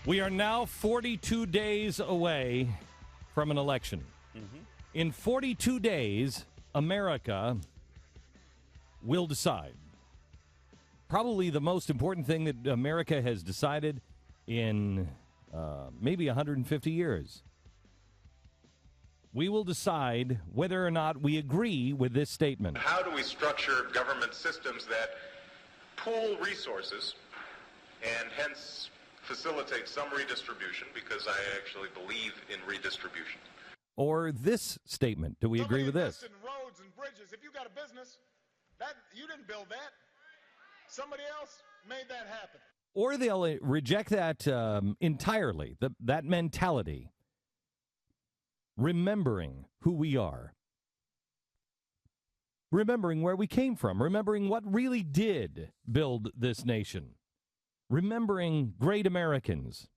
We are now 42 days away from an election. In 42 days, America will decide. Probably the most important thing that America has decided in maybe 150 years. We will decide whether or not we agree with this statement. How do we structure government systems that pool resources and hence facilitate some redistribution, because I actually believe in redistribution. Or this statement. Do we agree with this? In roads and bridges. If you got a business, that you didn't build that. Somebody else made that happen. Or they'll reject that entirely, that mentality. Remembering who we are. Remembering where we came from. Remembering what really did build this nation. Remembering great Americans.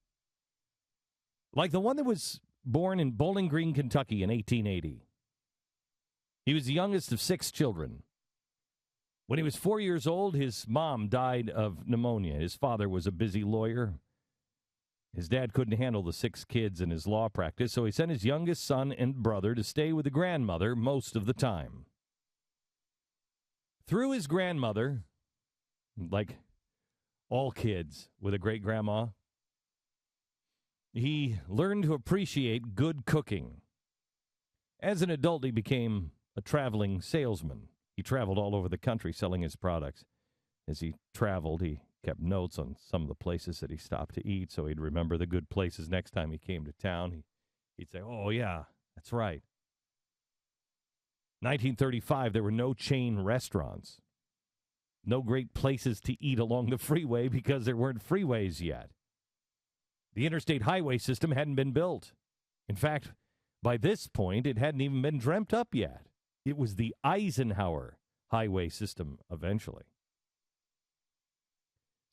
Like the one that was born in Bowling Green, Kentucky in 1880. He was the youngest of 6 children. When he was 4 years old, his mom died of pneumonia. His father was a busy lawyer. His dad couldn't handle the 6 kids in his law practice, so he sent his youngest son and brother to stay with the grandmother most of the time. Through his grandmother, like all kids with a great-grandma, he learned to appreciate good cooking. As an adult, he became a traveling salesman. He traveled all over the country selling his products. As he traveled, he kept notes on some of the places that he stopped to eat, so he'd remember the good places next time he came to town. He'd say, oh, yeah, that's right. 1935, there were no chain restaurants. No great places to eat along the freeway because there weren't freeways yet. The interstate highway system hadn't been built. In fact, by this point, it hadn't even been dreamt up yet. It was the Eisenhower highway system eventually.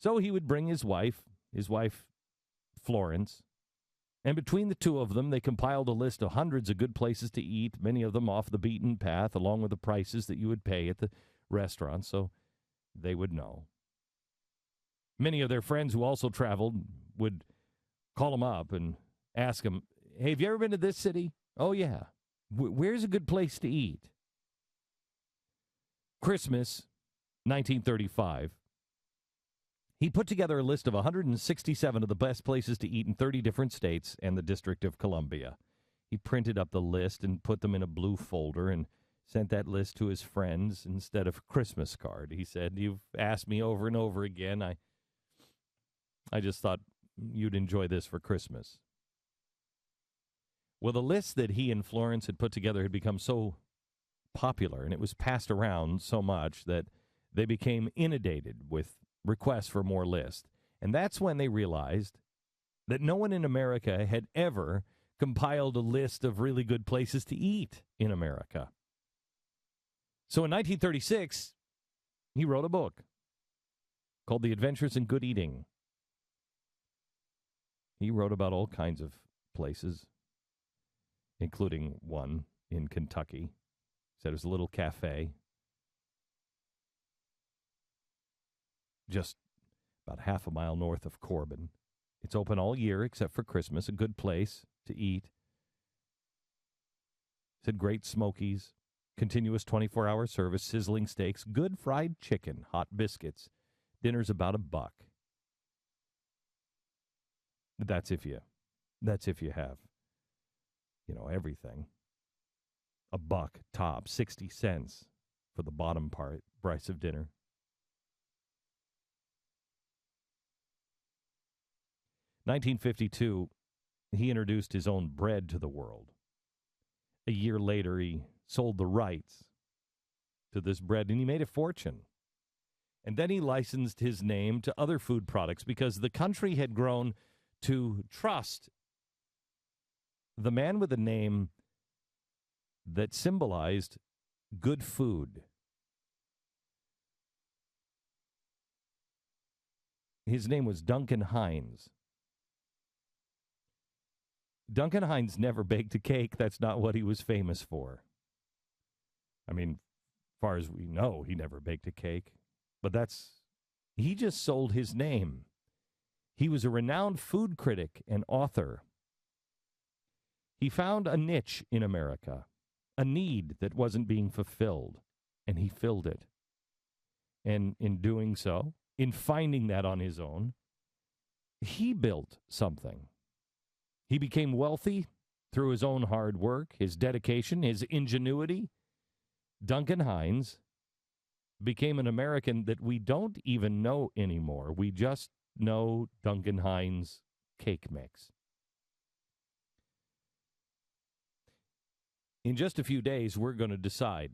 So he would bring his wife Florence, and between the two of them, they compiled a list of hundreds of good places to eat, many of them off the beaten path, along with the prices that you would pay at the restaurant, so they would know. Many of their friends who also traveled would call them up and ask them, hey, have you ever been to this city? Oh, yeah. Where's a good place to eat? Christmas, 1935. He put together a list of 167 of the best places to eat in 30 different states and the District of Columbia. He printed up the list and put them in a blue folder and sent that list to his friends instead of a Christmas card. He said, you've asked me over and over again. I just thought you'd enjoy this for Christmas. Well, the list that he and Florence had put together had become so popular, and it was passed around so much that they became inundated with requests for more lists. And that's when they realized that no one in America had ever compiled a list of really good places to eat in America. So in 1936, he wrote a book called The Adventures in Good Eating. He wrote about all kinds of places, including one in Kentucky. He said it was a little cafe just about half a mile north of Corbin. It's open all year except for Christmas, a good place to eat. He said great smokies, continuous 24-hour service, sizzling steaks, good fried chicken, hot biscuits. Dinner's about $1. That's if you have, everything. $1 top, 60 cents for the bottom price of dinner. In 1952, he introduced his own bread to the world. A year later, he sold the rights to this bread, and he made a fortune. And then he licensed his name to other food products because the country had grown to trust the man with a name that symbolized good food. His name was Duncan Hines. Duncan Hines never baked a cake. That's not what he was famous for. I mean, as far as we know, he never baked a cake. But he just sold his name. He was a renowned food critic and author. He found a niche in America, a need that wasn't being fulfilled, and he filled it. And in doing so, in finding that on his own, he built something. He became wealthy through his own hard work, his dedication, his ingenuity. Duncan Hines became an American that we don't even know anymore. We just know Duncan Hines cake mix. In just a few days, we're going to decide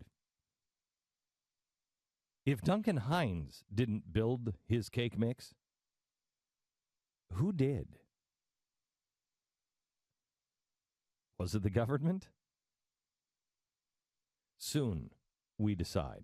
if Duncan Hines didn't build his cake mix, who did? Was it the government? Soon we decide.